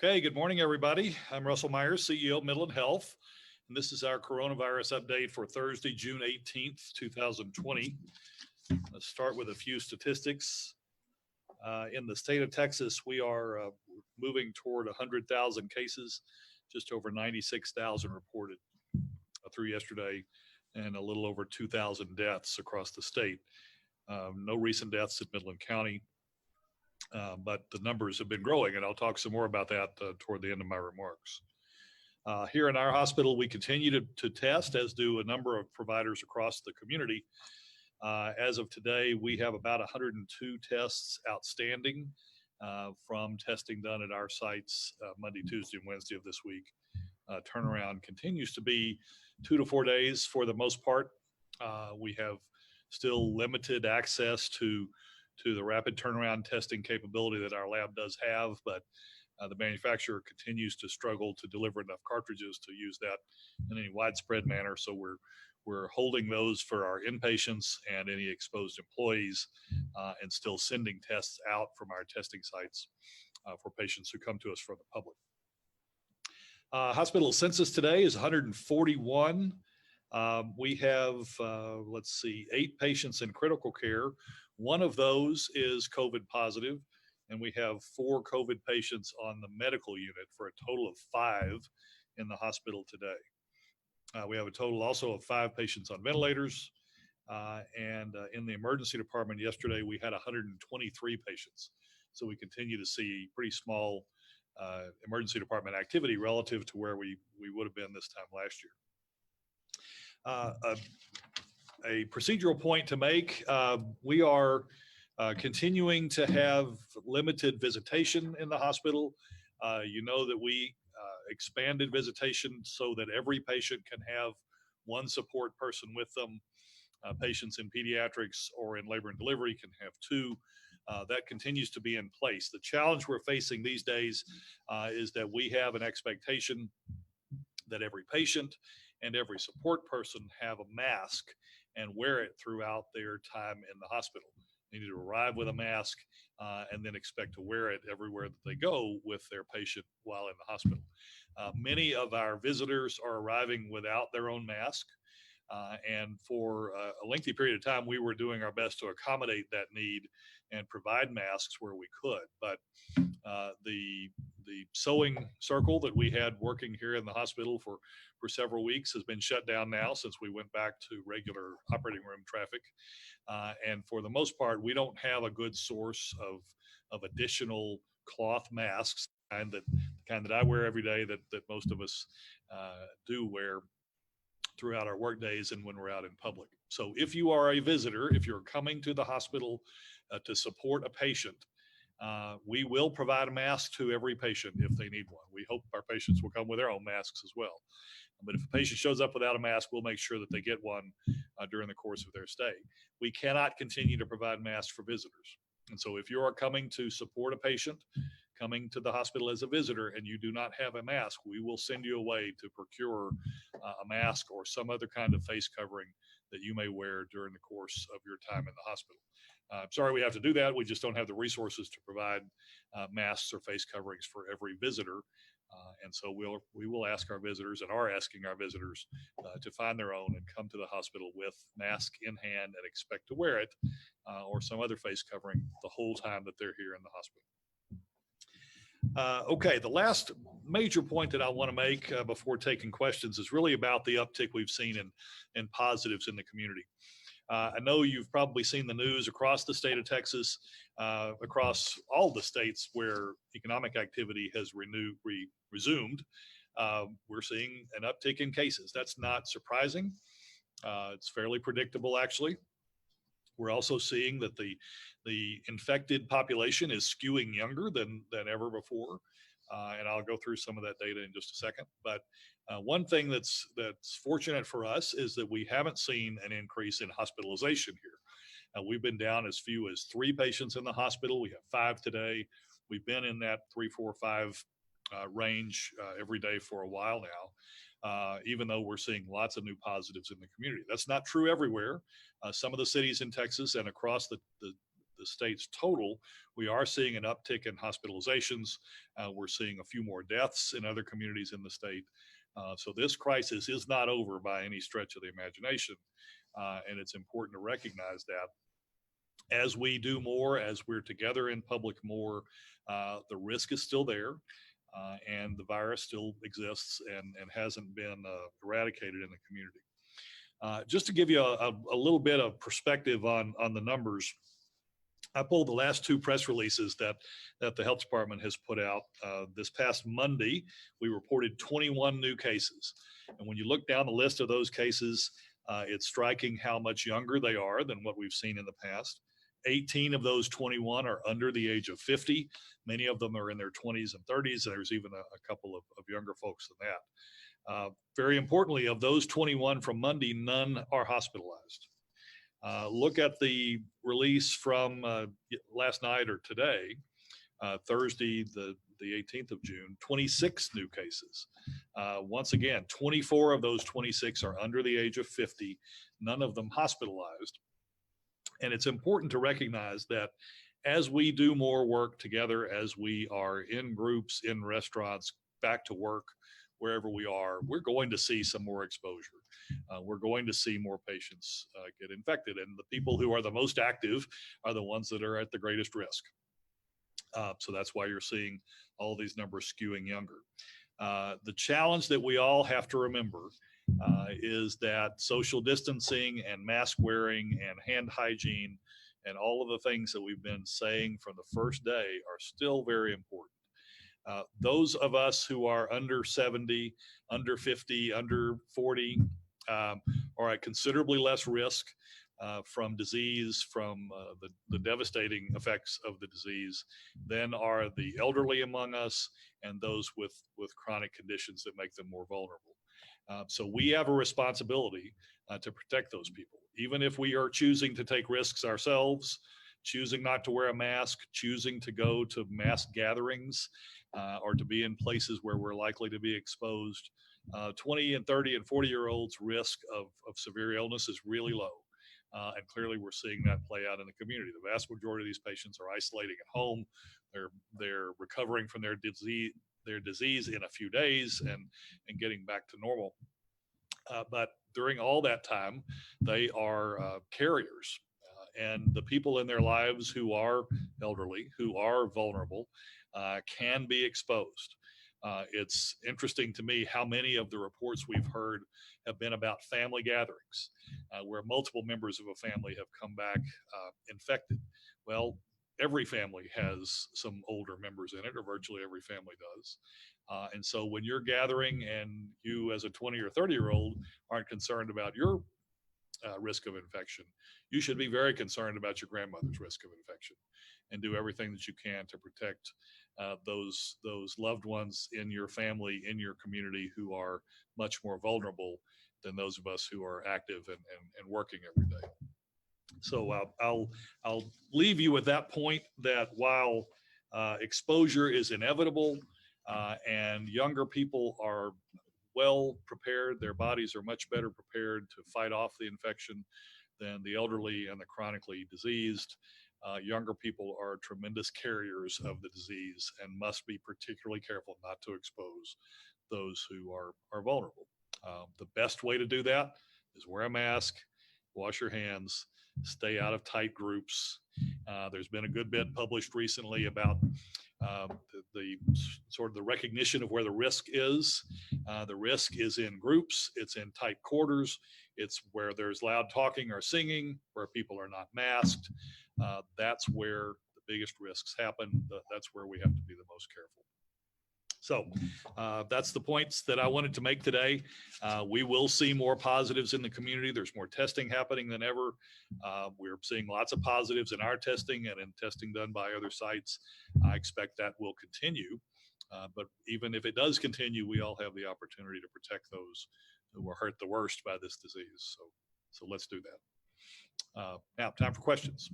Okay, good morning, everybody. I'm Russell Myers, CEO of Midland Health, and this is our coronavirus update for Thursday, June 18th, 2020. Let's start with a few statistics. In the state of Texas, we are moving toward 100,000 cases, just over 96,000 reported through yesterday, and a little over 2,000 deaths across the state. No recent deaths in Midland County. But the numbers have been growing, and I'll talk some more about that toward the end of my remarks. Here in our hospital, we continue to test, as do a number of providers across the community. As of today, we have about 102 tests outstanding from testing done at our sites Monday, Tuesday, and Wednesday of this week. Turnaround continues to be 2 to 4 days for the most part. We have still limited access to the rapid turnaround testing capability that our lab does have, but the manufacturer continues to struggle to deliver enough cartridges to use that in any widespread manner. So we're holding those for our inpatients and any exposed employees, and still sending tests out from our testing sites for patients who come to us from the public. Hospital census today is 141. We have, 8 patients in critical care. One of those is COVID positive, and we have 4 COVID patients on the medical unit for a total of 5 in the hospital today. We have a total also of 5 patients on ventilators, and in the emergency department yesterday, we had 123 patients. So we continue to see pretty small emergency department activity relative to where we would have been this time last year. A procedural point to make, we are continuing to have limited visitation in the hospital. You know that we expanded visitation so that every patient can have one support person with them. Patients in pediatrics or in labor and delivery can have 2. That continues to be in place. The challenge we're facing these days is that we have an expectation that every patient and every support person have a mask and wear it throughout their time in the hospital. They need to arrive with a mask and then expect to wear it everywhere that they go with their patient while in the hospital. Many of our visitors are arriving without their own mask. And for a lengthy period of time, we were doing our best to accommodate that need and provide masks where we could. But the sewing circle that we had working here in the hospital for several weeks has been shut down now since we went back to regular operating room traffic. And for the most part, we don't have a good source of additional cloth masks, the kind that I wear every day, that most of us do wear throughout our work days and when we're out in public. So if you are a visitor, if you're coming to the hospital to support a patient, we will provide a mask to every patient if they need one. We hope our patients will come with their own masks as well. But if a patient shows up without a mask, we'll make sure that they get one during the course of their stay. We cannot continue to provide masks for visitors. And so if you are coming to support a patient, coming to the hospital as a visitor, and you do not have a mask, we will send you away to procure a mask or some other kind of face covering that you may wear during the course of your time in the hospital. I'm sorry we have to do that. We just don't have the resources to provide masks or face coverings for every visitor. And so we will ask our visitors, and are asking our visitors, to find their own and come to the hospital with mask in hand and expect to wear it or some other face covering the whole time that they're here in the hospital. Okay, the last major point that I want to make before taking questions is really about the uptick we've seen in positives in the community. I know you've probably seen the news across the state of Texas, across all the states where economic activity has resumed. We're seeing an uptick in cases. That's not surprising. It's fairly predictable, actually. We're also seeing that the infected population is skewing younger than ever before. And I'll go through some of that data in just a second. But one thing that's fortunate for us is that we haven't seen an increase in hospitalization here. We've been down as few as 3 patients in the hospital. We have 5 today. We've been in that 3, 4, 5 range every day for a while now, even though we're seeing lots of new positives in the community. That's not true everywhere. Some of the cities in Texas and across the the state's total, we are seeing an uptick in hospitalizations. We're seeing a few more deaths in other communities in the state. So this crisis is not over by any stretch of the imagination. And it's important to recognize that as we do more, as we're together in public more, the risk is still there. And the virus still exists and hasn't been eradicated in the community. Just to give you a little bit of perspective on the numbers, I pulled the last two press releases that the health department has put out. This past Monday, we reported 21 new cases. And when you look down the list of those cases, it's striking how much younger they are than what we've seen in the past. 18 of those 21 are under the age of 50. Many of them are in their 20s and 30s. There's even a couple of younger folks than that. Very importantly, of those 21 from Monday, none are hospitalized. Look at the release from last night or today, Thursday, the 18th of June, 26 new cases. Once again, 24 of those 26 are under the age of 50, none of them hospitalized. And it's important to recognize that as we do more work together, as we are in groups, in restaurants, back to work, wherever we are, we're going to see some more exposure. We're going to see more patients get infected. And the people who are the most active are the ones that are at the greatest risk. So that's why you're seeing all these numbers skewing younger. The challenge that we all have to remember is that social distancing and mask wearing and hand hygiene and all of the things that we've been saying from the first day are still very important. Those of us who are under 70, under 50, under 40 are at considerably less risk from disease, from the devastating effects of the disease than are the elderly among us and those with chronic conditions that make them more vulnerable. So we have a responsibility to protect those people, even if we are choosing to take risks ourselves, choosing not to wear a mask, choosing to go to mass gatherings, or to be in places where we're likely to be exposed. 20 and 30 and 40-year-olds' risk of severe illness is really low. And clearly we're seeing that play out in the community. The vast majority of these patients are isolating at home. They're recovering from their disease in a few days and getting back to normal. But during all that time, they are carriers. And the people in their lives who are elderly, who are vulnerable, can be exposed. It's interesting to me how many of the reports we've heard have been about family gatherings, where multiple members of a family have come back infected. Well, every family has some older members in it, or virtually every family does. And so when you're gathering and you as a 20 or 30-year-old aren't concerned about your risk of infection, you should be very concerned about your grandmother's risk of infection and do everything that you can to protect those loved ones in your family, in your community, who are much more vulnerable than those of us who are active and working every day. So I'll leave you with that point, that while exposure is inevitable and younger people are well prepared, their bodies are much better prepared to fight off the infection than the elderly and the chronically diseased. Younger people are tremendous carriers of the disease and must be particularly careful not to expose those who are vulnerable. The best way to do that is wear a mask, wash your hands, stay out of tight groups. There's been a good bit published recently about the sort of the recognition of where the risk is. The risk is in groups, it's in tight quarters, it's where there's loud talking or singing, where people are not masked. That's where the biggest risks happen. That's where we have to be the most careful. So that's the points that I wanted to make today. We will see more positives in the community. There's more testing happening than ever. We're seeing lots of positives in our testing and in testing done by other sites. I expect that will continue. But even if it does continue, we all have the opportunity to protect those who are hurt the worst by this disease. So let's do that. Now, time for questions.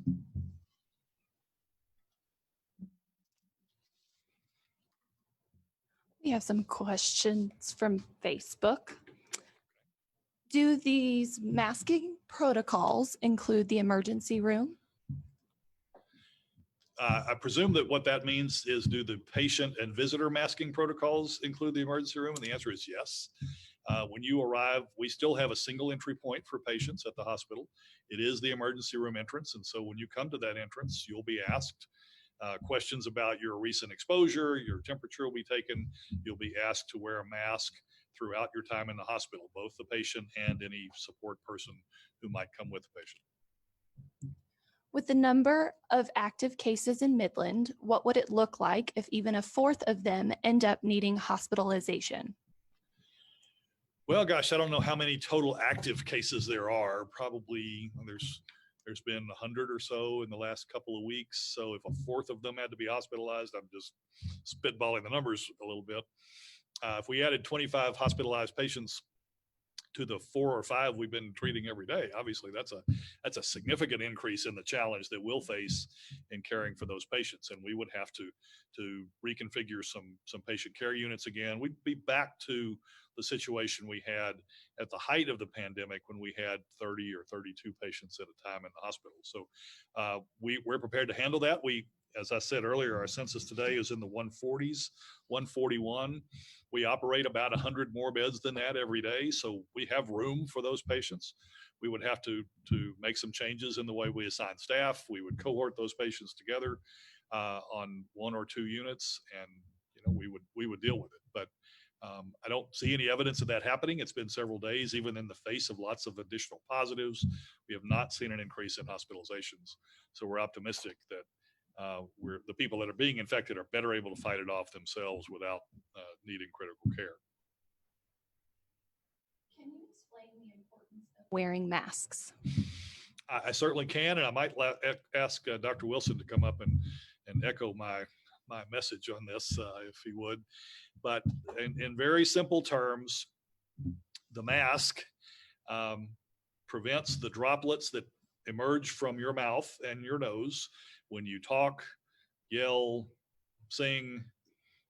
We have some questions from Facebook. Do these masking protocols include the emergency room? I presume that what that means is, do the patient and visitor masking protocols include the emergency room? And the answer is yes. When you arrive, we still have a single entry point for patients at the hospital. It is the emergency room entrance. And so when you come to that entrance, you'll be asked questions about your recent exposure, your temperature will be taken. You'll be asked to wear a mask throughout your time in the hospital, both the patient and any support person who might come with the patient. With the number of active cases in Midland, what would it look like if even a fourth of them end up needing hospitalization? Well, gosh, I don't know how many total active cases there are. Probably there's been 100 or so in the last couple of weeks. So if a fourth of them had to be hospitalized, I'm just spitballing the numbers a little bit. If we added 25 hospitalized patients to the 4 or 5 we've been treating every day, obviously that's a significant increase in the challenge that we'll face in caring for those patients. And we would have to reconfigure some patient care units again. We'd be back to the situation we had at the height of the pandemic, when we had 30 or 32 patients at a time in the hospital. So we're prepared to handle that. As I said earlier, our census today is in the 140s, 141. We operate about 100 more beds than that every day. So we have room for those patients. We would have to make some changes in the way we assign staff. We would cohort those patients together on 1 or 2 units, and we would deal with it. But I don't see any evidence of that happening. It's been several days, even in the face of lots of additional positives. We have not seen an increase in hospitalizations. So we're optimistic that the people that are being infected are better able to fight it off themselves without needing critical care. Can you explain the importance of wearing masks? I certainly can, and I might ask Dr. Wilson to come up and echo my message on this, if he would. But in very simple terms, the mask prevents the droplets that emerge from your mouth and your nose when you talk, yell, sing,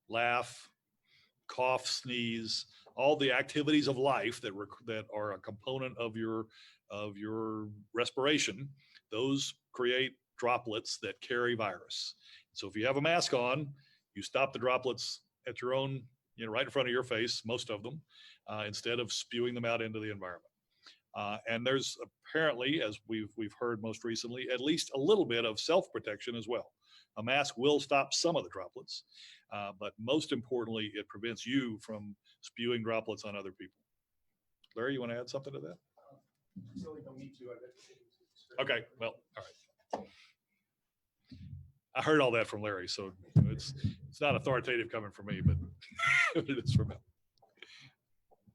laugh, cough, sneeze, all the activities of life that are a component of your respiration. Those create droplets that carry virus. So if you have a mask on, you stop the droplets at your own, right in front of your face, most of them, instead of spewing them out into the environment. And there's apparently, as we've heard most recently, at least a little bit of self-protection as well. A mask will stop some of the droplets, but most importantly, it prevents you from spewing droplets on other people. Larry, you want to add something to that? Really don't need to. Okay, well, all right. I heard all that from Larry, so it's not authoritative coming from me, but it is from him.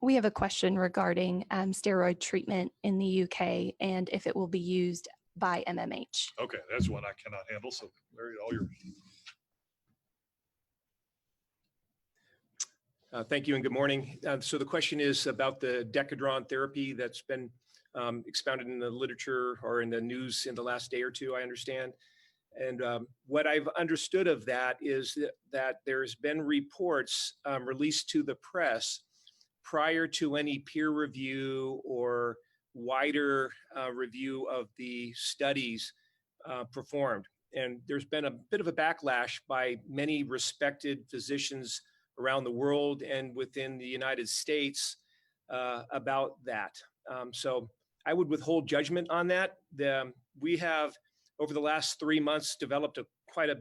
We have a question regarding steroid treatment in the UK and if it will be used by MMH. Okay, that's one I cannot handle. So Larry, all yours. Thank you and good morning. So the question is about the Decadron therapy that's been expounded in the literature or in the news in the last day or two, I understand. And what I've understood of that is that there's been reports released to the press prior to any peer review or wider review of the studies performed. And there's been a bit of a backlash by many respected physicians around the world and within the United States about that. So I would withhold judgment on that. We have, over the last 3 months, developed quite a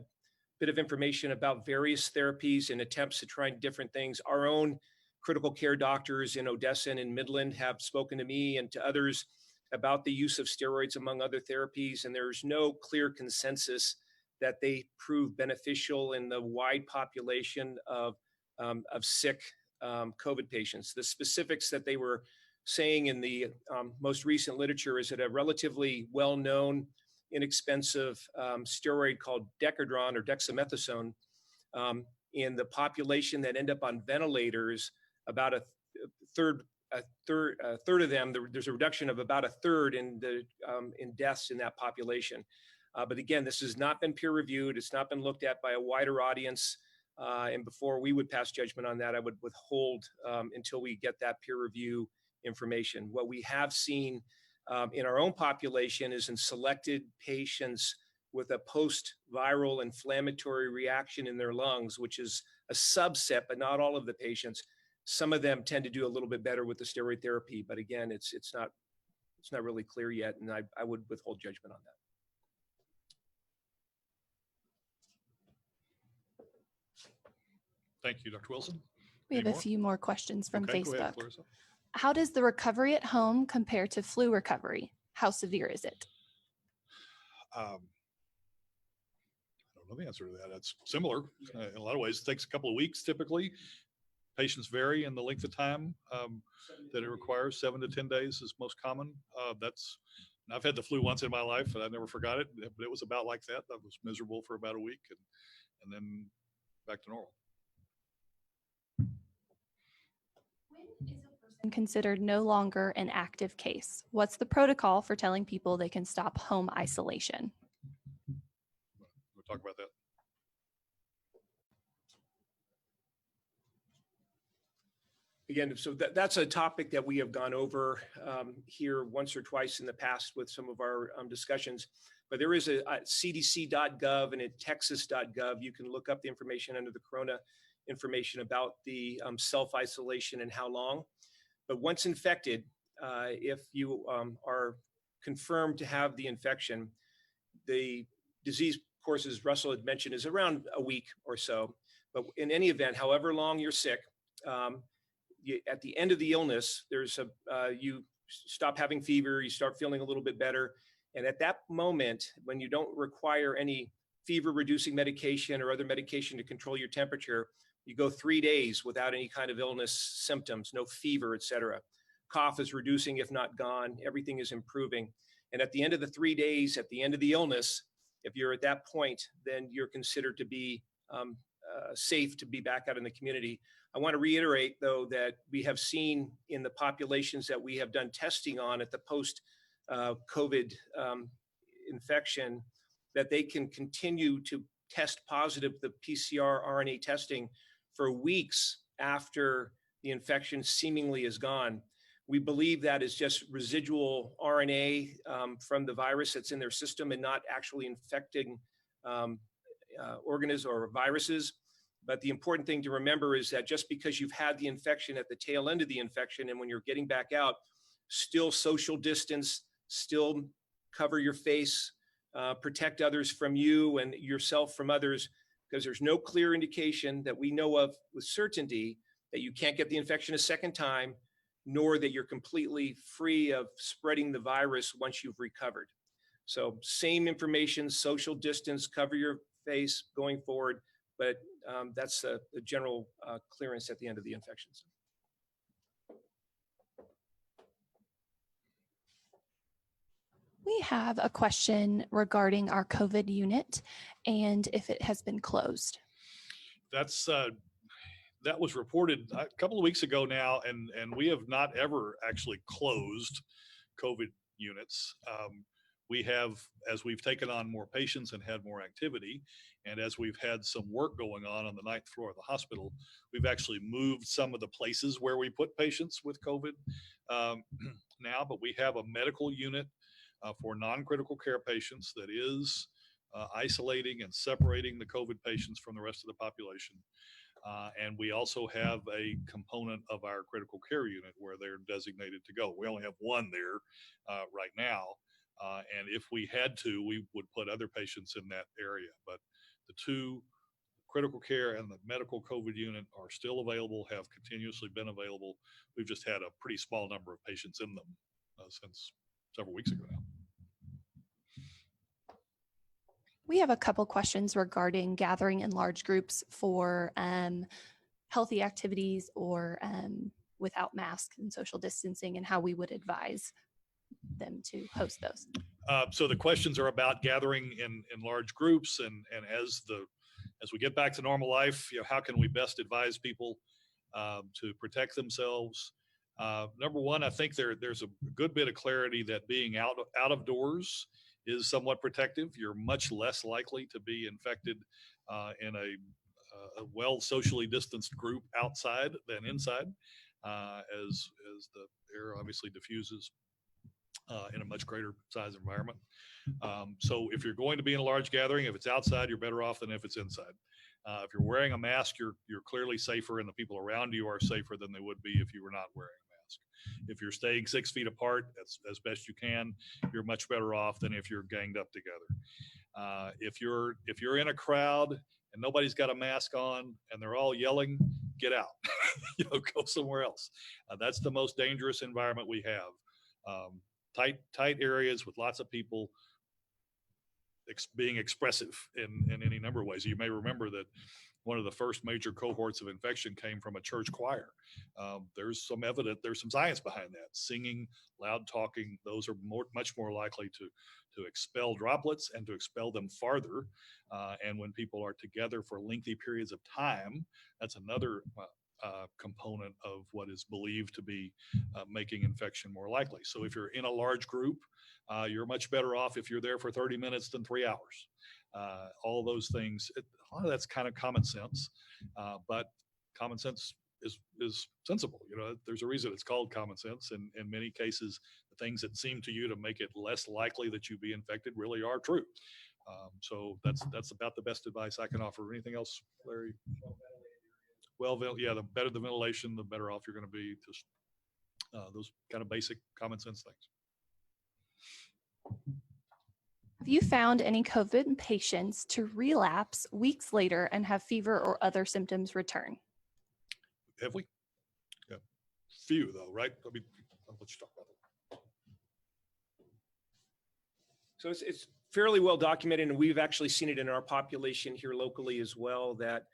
bit of information about various therapies and attempts to try different things. Our own critical care doctors in Odessa and in Midland have spoken to me and to others about the use of steroids among other therapies, and there's no clear consensus that they prove beneficial in the wide population of sick COVID patients. The specifics that they were saying in the most recent literature is that a relatively well-known, inexpensive steroid called Decadron or dexamethasone in the population that end up on ventilators, about a third of them, there's a reduction of about a third in deaths in that population. But again, this has not been peer reviewed. It's not been looked at by a wider audience. And before we would pass judgment on that, I would withhold until we get that peer review information. What we have seen in our own population is in selected patients with a post-viral inflammatory reaction in their lungs, which is a subset, but not all of the patients. Some of them tend to do a little bit better with the steroid therapy, but again, it's not really clear yet, and I would withhold judgment on that. Thank you, Dr. Wilson. We have Any a more? few more questions from Okay, go ahead, Facebook. Clarissa. How does the recovery at home compare to flu recovery? How severe is it? I don't know the answer to that. It's similar in a lot of ways. It takes a couple of weeks typically. Patients vary in the length of time that it requires. 7 to 10 days is most common. I've had the flu once in my life and I never forgot it, but it was about like that. I was miserable for about a week and then back to normal. When is a person considered no longer an active case? What's the protocol for telling people they can stop home isolation? We'll talk about that. Again, so that's a topic that we have gone over here once or twice in the past with some of our discussions. But there is a cdc.gov and at texas.gov. You can look up the information under the corona information about the self-isolation and how long. But once infected, if you are confirmed to have the infection, the disease course, as Russell had mentioned, is around a week or so. But in any event, however long you're sick, at the end of the illness, you stop having fever, you start feeling a little bit better. And at that moment, when you don't require any fever reducing medication or other medication to control your temperature, you go 3 days without any kind of illness symptoms, no fever, et cetera. Cough is reducing, if not gone. Everything is improving. And at the end of the 3 days, at the end of the illness, if you're at that point, then you're considered to be safe to be back out in the community. I want to reiterate, though, that we have seen in the populations that we have done testing on at the post-COVID infection, that they can continue to test positive, the PCR RNA testing, for weeks after the infection seemingly is gone. We believe that is just residual RNA from the virus that's in their system and not actually infecting organisms or viruses. But the important thing to remember is that just because you've had the infection at the tail end of the infection and when you're getting back out, still social distance, still cover your face, protect others from you and yourself from others, because there's no clear indication that we know of with certainty that you can't get the infection a second time, nor that you're completely free of spreading the virus once you've recovered. So same information, social distance, cover your face going forward, but that's the general clearance at the end of the infections. We have a question regarding our COVID unit and if it has been closed. That was reported a couple of weeks ago now, and we have not ever actually closed COVID units. We have, as we've taken on more patients and had more activity, and as we've had some work going on the 9th floor of the hospital, we've actually moved some of the places where we put patients with COVID now, but we have a medical unit for non-critical care patients that is isolating and separating the COVID patients from the rest of the population. And we also have a component of our critical care unit where they're designated to go. We only have one there right now. And if we had to, we would put other patients in that area. But the two, critical care and the medical COVID unit, are still available, have continuously been available. We've just had a pretty small number of patients in them since several weeks ago now. We have a couple questions regarding gathering in large groups for healthy activities or without masks and social distancing, and how we would advise them to host those. So the questions are about gathering in large groups, and as we get back to normal life, how can we best advise people to protect themselves? Number one, I think there's a good bit of clarity that being out of doors is somewhat protective. You're much less likely to be infected in a well socially distanced group outside than inside, as the air obviously diffuses. in a much greater size environment. So if you're going to be in a large gathering, if it's outside, you're better off than if it's inside. If you're wearing a mask, you're clearly safer, and the people around you are safer than they would be if you were not wearing a mask. If you're staying 6 feet apart as best you can, you're much better off than if you're ganged up together. If you're in a crowd and nobody's got a mask on and they're all yelling, get out. Go somewhere else. That's the most dangerous environment we have. Tight areas with lots of people being expressive in any number of ways. You may remember that one of the first major cohorts of infection came from a church choir. There's some science behind that. Singing, loud talking, those are much more likely to expel droplets and to expel them farther. And when people are together for lengthy periods of time, that's another component of what is believed to be making infection more likely. So if you're in a large group, you're much better off if you're there for 30 minutes than 3 hours. All those things, a lot of that's kind of common sense, but common sense is sensible. There's a reason it's called common sense. And in many cases, the things that seem to you to make it less likely that you be infected really are true. So that's about the best advice I can offer. Anything else, Larry? Well, yeah, the better the ventilation, the better off you're going to be. Just those kind of basic common sense things. Have you found any COVID patients to relapse weeks later and have fever or other symptoms return? Have we? Yeah. Few though, right? I'll let you talk about that. So it's fairly well documented, and we've actually seen it in our population here locally as well, that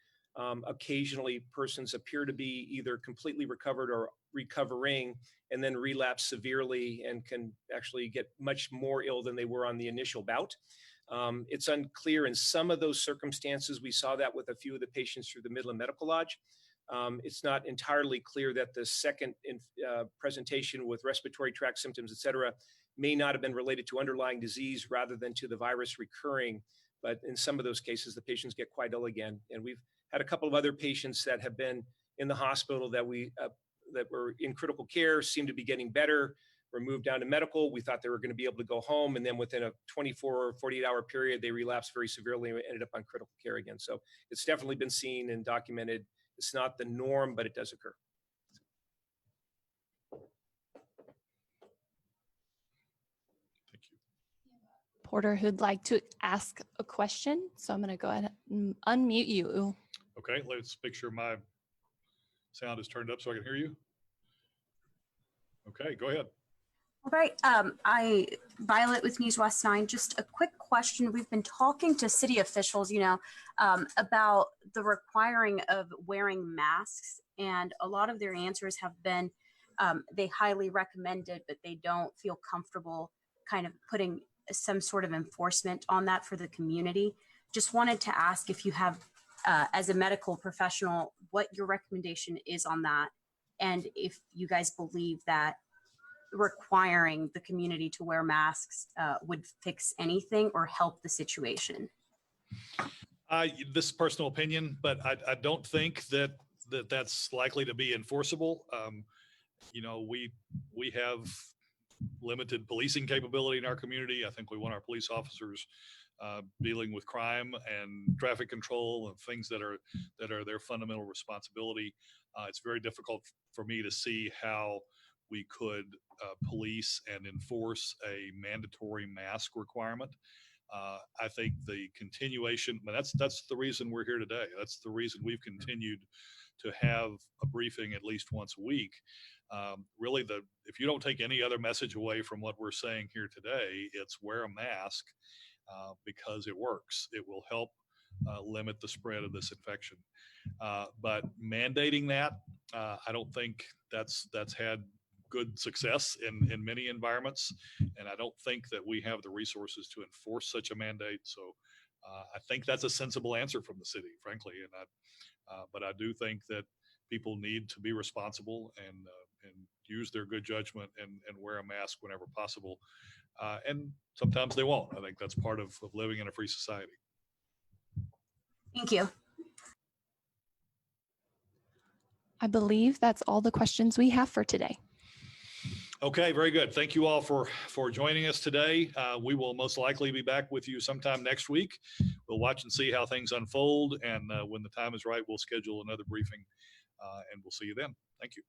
occasionally persons appear to be either completely recovered or recovering and then relapse severely and can actually get much more ill than they were on the initial bout. It's unclear in some of those circumstances. We saw that with a few of the patients through the Midland Medical Lodge. It's not entirely clear that the second presentation with respiratory tract symptoms, et cetera, may not have been related to underlying disease rather than to the virus recurring. But in some of those cases, the patients get quite ill again. And we've had a couple of other patients that have been in the hospital that were in critical care, seem to be getting better, were moved down to medical. We thought they were going to be able to go home. And then within a 24 or 48-hour period, they relapsed very severely and ended up on critical care again. So it's definitely been seen and documented. It's not the norm, but it does occur. Thank you. Porter, who'd like to ask a question. So I'm going to go ahead and unmute you. Okay, let's make sure my sound is turned up so I can hear you. Okay, go ahead. All right. Violet with News West 9. Just a quick question. We've been talking to city officials, about the requiring of wearing masks, and a lot of their answers have been they highly recommend it, but they don't feel comfortable kind of putting some sort of enforcement on that for the community. Just wanted to ask if you have, as a medical professional, what your recommendation is on that, and if you guys believe that requiring the community to wear masks would fix anything or help the situation. This is personal opinion, but I don't think that's likely to be enforceable. We have limited policing capability in our community. I think we want our police officers dealing with crime and traffic control and things that are their fundamental responsibility. It's very difficult for me to see how we could police and enforce a mandatory mask requirement. I think the continuation, that's the reason we're here today. That's the reason we've continued to have a briefing at least once a week. Really, if you don't take any other message away from what we're saying here today, it's wear a mask because it works. It will help limit the spread of this infection. But mandating that, I don't think that's had good success in many environments, and I don't think that we have the resources to enforce such a mandate. So I think that's a sensible answer from the city, frankly. But I do think that people need to be responsible and use their good judgment and wear a mask whenever possible. And sometimes they won't. I think that's part of living in a free society. Thank you. I believe that's all the questions we have for today. Okay, very good. Thank you all for joining us today. We will most likely be back with you sometime next week. We'll watch and see how things unfold, and when the time is right, we'll schedule another briefing, and we'll see you then. Thank you.